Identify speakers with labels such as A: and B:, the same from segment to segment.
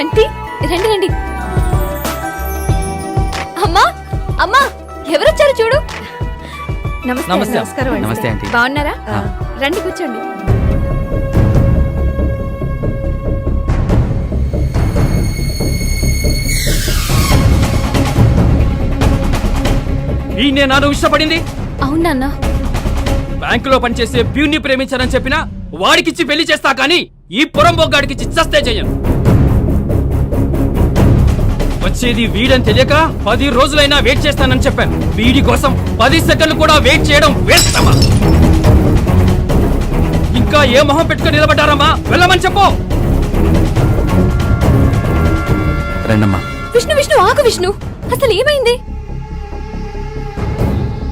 A: Aunty రండి రండి. అమ్మా అమ్మా ఎవరొచ్చారు చూడు.
B: నమస్కారం.
C: నమస్తే ఆంటీ.
A: బాగున్నారా? రండి కూర్చోండి.
B: ఈయనే నాను ఇష్టపడింది.
A: అవునన్నా.
B: బ్యాంకులో పనిచేసే ప్యూన్ని ప్రేమించానని చెప్పినా వాడికిచ్చి పెళ్లి చేస్తా కానీ ఈ పొరంబోగ్గాడికిచ్చి చస్తే చెయ్యను. వచ్చేది వీడని తెలియక 10 రోజులైనా వెయిట్ చేస్తానని చెప్పాను. వీడి కోసం 10 సెకండ్లు కూడా వెయిట్ చేయడం వేస్తమా? ఇంకా ఏ మొహం పెట్టుకుని నిలబడ్డారమ్మా? వెళ్ళమని చెప్పు.
C: రండమ్మా.
A: విష్ణు విష్ణు ఆగు విష్ణు, అసలు ఏమైంది?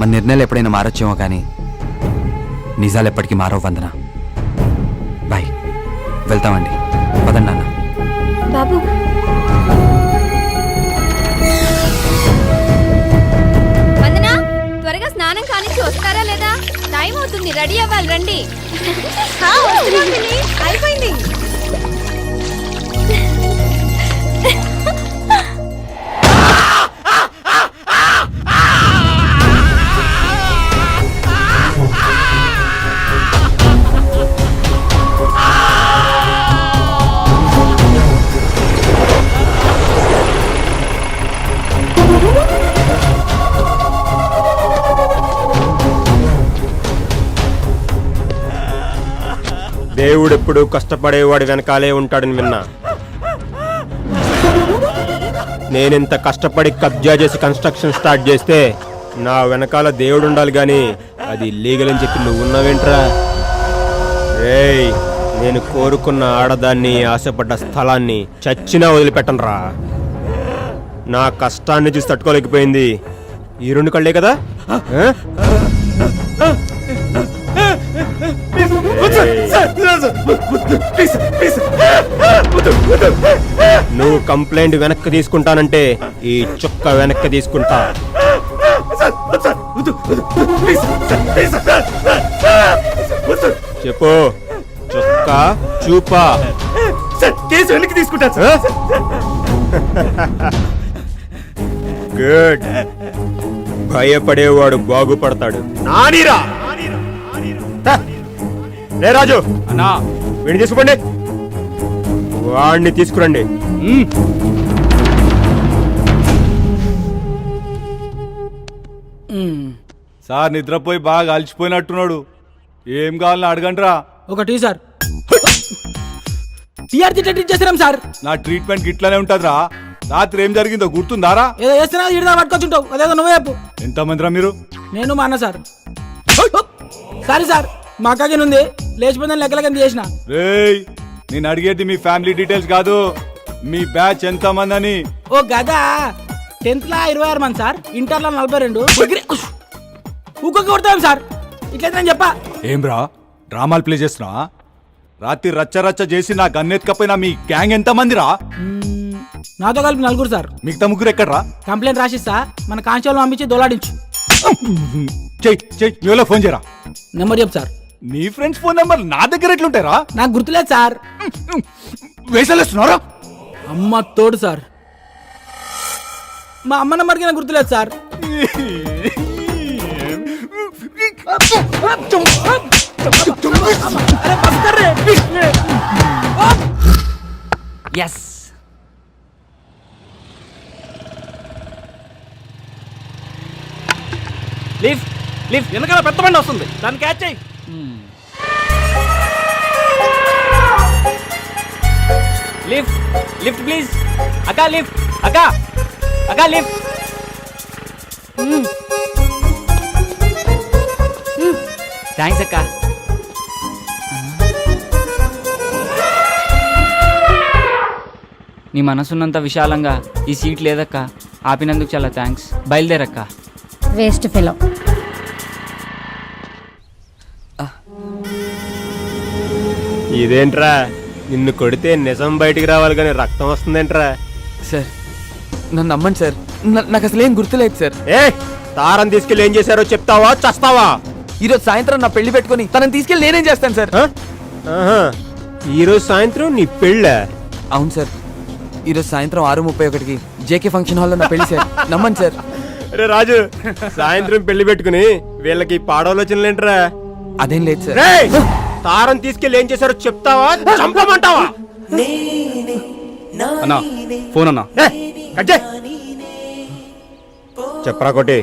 C: మన నిర్ణయాలు ఎప్పుడైనా మారొచ్చేమో కానీ నిజాలు ఎప్పటికీ మారవు వందన. బాయ్, వెళ్తామండి. పదండి నాన్న.
A: బాబు వందనా, త్వరగా స్నానం కానిచ్చి వస్తారా లేదా? టైం అవుతుంది, రెడీ అవ్వాలి. రండి. అయిపోయింది.
D: దేవుడెప్పుడు కష్టపడేవాడి వెనకాలే ఉంటాడని విన్నా. నేనింత కష్టపడి కబ్జా చేసి కన్స్ట్రక్షన్ స్టార్ట్ చేస్తే నా వెనకాల దేవుడు ఉండాలి గాని అది లీగల్ అని చెప్పి నువ్వు ఉన్నావేంట్రా? రేయ్, నేను కోరుకున్న ఆడదాన్ని, ఆశపడ్డ స్థలాన్ని చచ్చినా వదిలిపెట్టనురా. నా కష్టాన్ని చూసి తట్టుకోలేకపోయింది ఈ 2 కళ్ళే కదా. నువ్వు కంప్లైంట్ వెనక్కి తీసుకుంటానంటే ఈ చుక్క వెనక్కి తీసుకుంటా. చెప్పు, చుక్క చూపా.
E: కేసు వెనక్కి తీసుకుంటా.
D: గుడ్. భయపడేవాడు బాగుపడతాడు. నానీరా రే రాజు
B: అన్నా,
D: వీడిని తీసుకోండి, వాడిని తీసుకురండి.
E: సార్ నిద్రపోయి బాగా అలసిపోయినట్టున్నాడు. ఏం కావాలని అడగండిరా.
F: ఒక టీ సార్. టీఆర్జీ ట్రీట్ చేసినాం సార్.
E: నా ట్రీట్మెంట్ గిట్లనే ఉంటదిరా. రాత్రి ఏం జరిగిందో గుర్తుందారా?
F: ఏదో చేస్తున్నా ఇడదా పట్టుకొచ్చుంటావు. అదేదో నువ్వే చెప్పు.
E: ఎంతమందిరా మీరు?
F: నేను మా అన్న సార్. సారీ సార్, మా అక్కకి ఉంది లేచిపోయిందని లెక్కలకి చేసిన.
E: రేయ్, నేను అడిగేది మీ ఫ్యామిలీ డీటెయిల్స్ కాదు, మీ బ్యాచ్ ఎంత మంది అని.
F: ఓ గదా, 10th లా 26 మంది సార్, ఇంటర్ లా 42. ఊకొక్క కొడతాం సార్. ఇట్లయితే చెప్పా.
E: ఏం రా డ్రామాలు ప్లే చేస్తున్నావా? రాత్రి రచ్చ రచ్చ చేసి నా గన్నెత్తుకపోయినా మీ గ్యాంగ్ ఎంత మందిరా?
F: నాతో కలిపి 4 సార్.
E: మిగతా 3 ఎక్కడ్రా?
F: కంప్లైంట్ రాసిస్తా, మన కానిస్టేబుల్ పంపించి దోలాడించు.
E: చెయ్యి ఫోన్ చేయరా.
F: నెంబర్ చెప్పు సార్.
E: నీ ఫ్రెండ్స్ ఫోన్ నెంబర్ నా దగ్గర ఎట్లుంటారా?
F: నాకు గుర్తులేదు సార్.
E: వేసలేస్తున్నారా?
F: అమ్మ తోడు సార్. మా అమ్మ నెంబర్కి నాకు గుర్తులేదు సార్.
B: ఎస్. లిఫ్ట్ లిఫ్ట్ వెనకాల పెద్ద బండి వస్తుంది, దాన్ని క్యాచ్ చేయి. Lift lift please. అక్క లిఫ్ట్. అక్క అక్క లిఫ్ట్. థ్యాంక్స్ అక్క.
G: నీ మనసున్నంత విశాలంగా ఈ సీట్ లేదక్క. ఆపినందుకు చాలా థ్యాంక్స్. బయలుదేరక్క.
H: Waste fellow.
D: ఇదేంట్రా, నిన్ను కొడితే నిజం బయటికి రావాలి కానీ రక్తం వస్తుందేంట్రా?
C: సార్, నన్ను నమ్మండి సార్, నాకు అసలు ఏం గుర్తులేదు సార్.
D: ఏ తారం తీసుకెళ్ళి ఏం చేశారో చెప్తావా చస్తావా?
C: ఈరోజు సాయంత్రం నా పెళ్లి పెట్టుకుని తనని తీసుకెళ్ళి నేనేం చేస్తాను సార్?
D: ఈరోజు సాయంత్రం నీ పెళ్ళ?
C: అవును సార్. ఈరోజు సాయంత్రం 6:31కి జేకే ఫంక్షన్ హాల్లో నా పెళ్లి సార్. నమ్మండి సార్.
D: రే రాజు, సాయంత్రం పెళ్లి పెట్టుకుని వీళ్ళకి పాడవలోచనలేంట్రా?
C: అదేం లేదు సార్.
D: రేయ్, తారం తీసుకెళ్ళి ఏం చేశారో చెప్తావా, చంపమంటావా?
E: అన్నా ఫోన్ అన్నా.
D: చెప్పరా కొట్టి,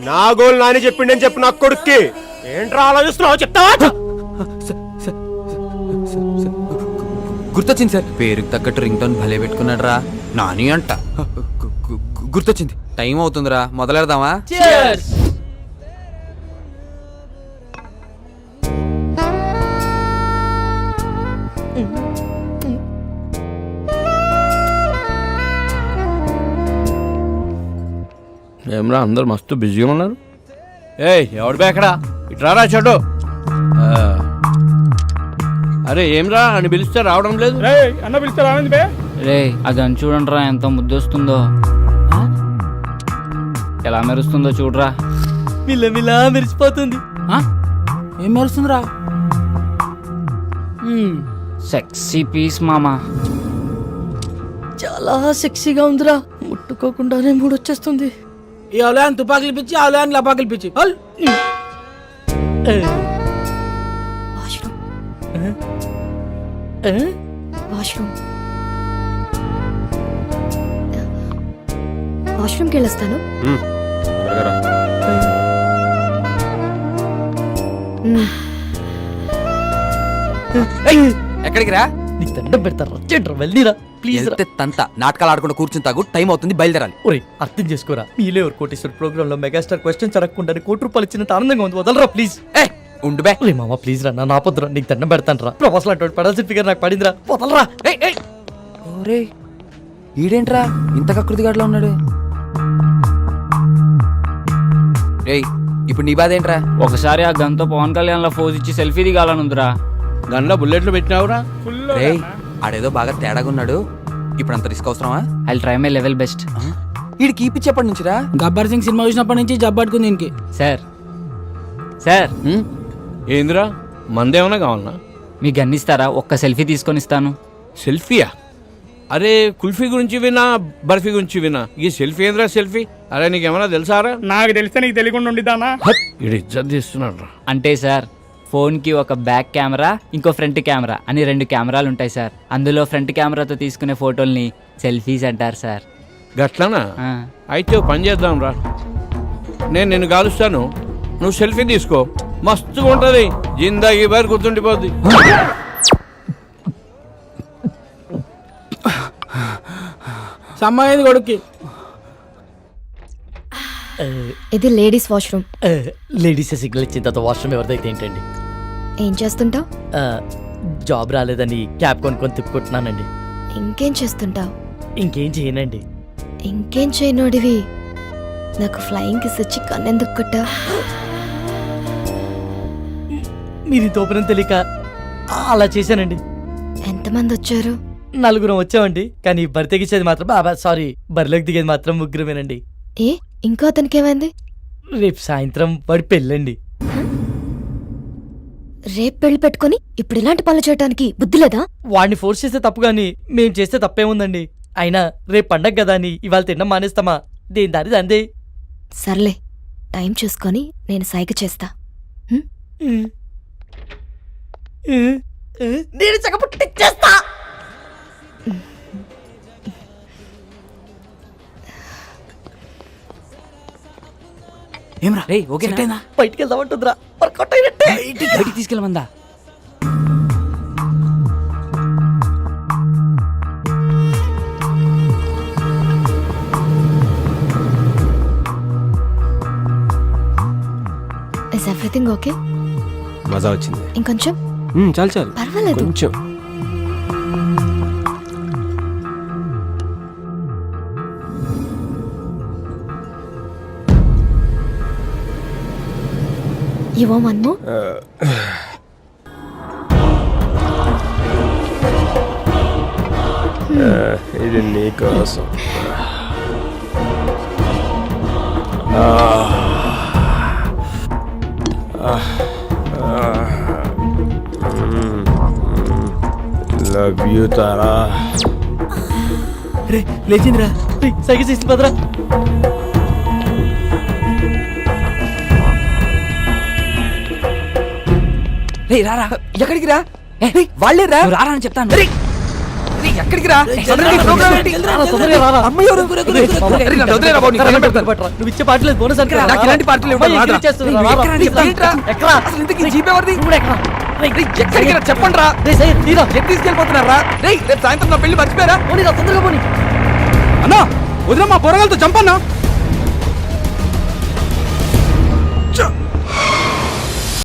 D: నా గోల్ నాని చెప్పిండని చెప్పు నా కొడుక్కి. ఏంట్రా ఆలోచిస్తున్నావు, చెప్తావా?
C: గుర్తొచ్చింది సార్. పేరుకి తగ్గట్టు రింగ్ టోన్ భలే పెట్టుకున్నాడు రా, నాని అంట. గుర్తొచ్చింది. టైం అవుతుందిరా, మొదలెడదామా?
B: ఏమరా అందరు మస్తు బిజీగా ఉన్నారు. ఏయ్ ఎవడు బేకడా, ఇట్రారా చెడు. అరే ఏమ్రా అని పిలిస్తే రావడం లేదు.
F: అన్న పిలిస్తే రావింది బే.
G: రే ఆ గన్ చూడండి రా, ఎంత ముద్దొస్తుందో, ఎలా మెరుస్తుందో చూడరా. మిలమిలా మెరిసిపోతుంది.
F: ఏం మెరుస్తుందిరా?
G: సెక్సీ పీస్ మామా.
H: చాలా సెక్సీగా ఉందిరా, ముట్టుకోకుండానే మూడొచ్చేస్తుంది.
F: ఈ అవలయాన్ని తుపాకులు పిచ్చి, అవలయాన్ని లపాకులు పిచ్చి.
H: వాష్రూమ్ వాష్రూమ్ వాష్రూమ్కి వెళ్ళొస్తాను.
C: ఎక్కడికి రా?
H: నీకు దండం పెడతారా, వచ్చేట్రా వెళ్ళిరా ప్లీజ్.
C: వెళ్తే తంత నాటకాలు ఆడకుండా కూర్చుని తాగు. టైం అవుతుంది, బయలుదేరాలి.
H: ఒరే అర్థం చేసుకోరా, మీలో ఎవరు కోటేశ్వర ప్రోగ్రామ్ లో మెగాస్టార్ క్వశ్చన్స్ అడగకుండా ₹1,00,00,000 ఇచ్చినంత ఆనందంగా ఉంది. వదలరా ప్లీజ్.
C: ఉండు బే.
H: ఒరే మామ ప్లీజ్ రా, నా పొద్దురా నీకు దండం పెడతాను రా. ప్రొఫెసర్ అటువంటి పడాల్సిన ఫిగర్ నాకు పడిందిరా, వదలరా.
C: ఓరే ఈడేంట్రా ఇంత కకృతిగాడులో ఉన్నాడు? ఏయ్ ఇప్పుడు నీ బాధ ఏంట్రా?
G: ఒకసారి ఆ గన్తో పవన్ కళ్యాణ్ లో ఫోజ్ ఇచ్చి సెల్ఫీ దిగాలనుందిరా.
B: గన్లో బుల్లెట్లు పెట్టినావురా?
C: రేయ్ ఆడేదో బాగా తేడాగా ఉన్నాడు. ఇప్పుడు అంత రిస్క్ అవసరమా?
G: I try my level best.
C: వీడికి కీపిచ్చేప్పటి నుంచిరా?
F: గబ్బర్ సింగ్ సినిమా చూసినప్పటి నుంచి జబ్బట్టుకుంది దీనికి.
G: సార్ సార్
B: ఏందిరా, మందేమన్నా కావాలనా?
G: మీ గన్ ఇస్తారా? ఒక్క సెల్ఫీ తీసుకొని ఇస్తాను.
B: సెల్ఫీయా? అరే కుల్ఫీ గురించి వినా, బర్ఫీ గురించి వినా, ఈ సెల్ఫీ ఏంద్రా సెల్ఫీ? అరే నీకేమన్నా తెలుసారా?
F: నాకు తెలిస్తే నీకు తెలియకుండా ఉండిద్దానా?
B: ఇది ఇజ్జత్ తీస్తున్నాడు రా.
G: అంటే సార్ ఫోన్కి ఒక బ్యాక్ కెమెరా, ఇంకో ఫ్రంట్ కెమెరా అని 2 కెమెరాలు ఉంటాయి సార్. అందులో ఫ్రంట్ కెమెరాతో తీసుకునే ఫోటోల్ని సెల్ఫీస్ అంటారు సార్.
B: గట్లనా? అయితే ఓ పని చేద్దాం రా, నేను నిన్ను కాలుస్తాను, నువ్వు సెల్ఫీ తీసుకో, మస్తుగా ఉంటది, జిందాగీ బారి గుర్తుండిపోద్ది.
F: సమ్మయ్యేది కొడుక్కి.
H: ఇది లేడీస్ వాష్రూమ్. లేడీస్ సిగ్నల్ ఇచ్చిన తర్వాత వాష్రూమ్ ఎవరిదైతే ఏంటండి?
A: ఏం చేస్తుంటావు?
H: జాబ్ రాలేదని క్యాబ్ కొనుక్కొని తిప్పుకుంటున్నానండి.
A: ఇంకేం చేస్తుంటావు?
H: ఇంకేం చేయనండి.
A: ఇంకేం చేయనోడివి నాకు ఫ్లయింగ్ కిస్ వచ్చి కన్నెందుకు కొట్టా?
H: మీది తోపనం తెలియక అలా చేశానండి.
A: ఎంతమంది వచ్చారు?
H: 4 వచ్చామండి, కానీ బరి తెగించేది మాత్రం సారీ బరిలోకి దిగేది మాత్రం 3
A: ఏ ఇంకో అతనికి ఏమైంది?
H: రేపు సాయంత్రం వాడి పెళ్ళండి.
A: రేపు పెళ్లి పెట్టుకొని ఇప్పుడు ఇలాంటి పనులు చేయడానికి బుద్ధి లేదా?
H: వాడిని ఫోర్స్ చేస్తే తప్పు గాని మేం చేస్తే తప్పేముందండి? అయినా రేపు పండగ కదా అని ఇవాళ తినడం మానేస్తామా? దేని దారి దందే.
A: సర్లే, టైం చూసుకొని నేను సైగ చేస్తా.
H: నేను చక్కపుట్టిచ్చేస్తా.
C: ఏమ్రా? రేయ్ ఓకేనా?
H: బయటికి వెళ్దామంటుందిరా, వర్కౌట్ అయినట్టే.
G: బయటికి తీసుకెళ్ళమందా?
A: Is everything okay?
D: మజా వచ్చింది.
A: ఇంకొంచెం?
D: చాలు చాలు,
A: పర్వాలేదు.
D: కొంచెం.
A: You want one more?
D: ఇది నీకోసం. లవ్ యూ తారా.
F: రే లేచిందిరా.
H: రేయ్, సైకిల్ తీసి పదరా.
C: రే రారా, ఎక్కడికి రా? వాళ్ళే రా, రారా అని చెప్తాను. రేయ్, రేయ్, ఎక్కడికి రా? తొందరగా ఈ ప్రోగ్రామ్ ఏంటి?
H: రారా, తొందరగా రారా.
C: అమ్మ ఎవరు? రేయ్, నన్ను వదిలేరా బాబు, నీకు దండం పెడతాను.
H: నువ్వు ఇచ్చే పార్టీలేదు బోనస్ అనుకో.
C: నాకు ఇలాంటి పార్టీలు ఇవ్వడం రాదా?
H: ఎక్కరా
C: ఎక్కరా? అసలు ఇంతకీ జీప్ ఎవరిది?
H: ఎక్కరా
C: రేయ్, ఎక్కడికి రా? చెప్పండి రా.
H: తీరా
C: ఎక్కడ తీసుకెళ్ళిపోతున్నారా? రేయ్, రేపు సాయంత్రం నా పెళ్లి మర్చిపోయారా?
H: పోనీ రా, తొందరగా పోనీ.
E: అన్నా వదిలే, మా పొరగాలతో చంపన్నా.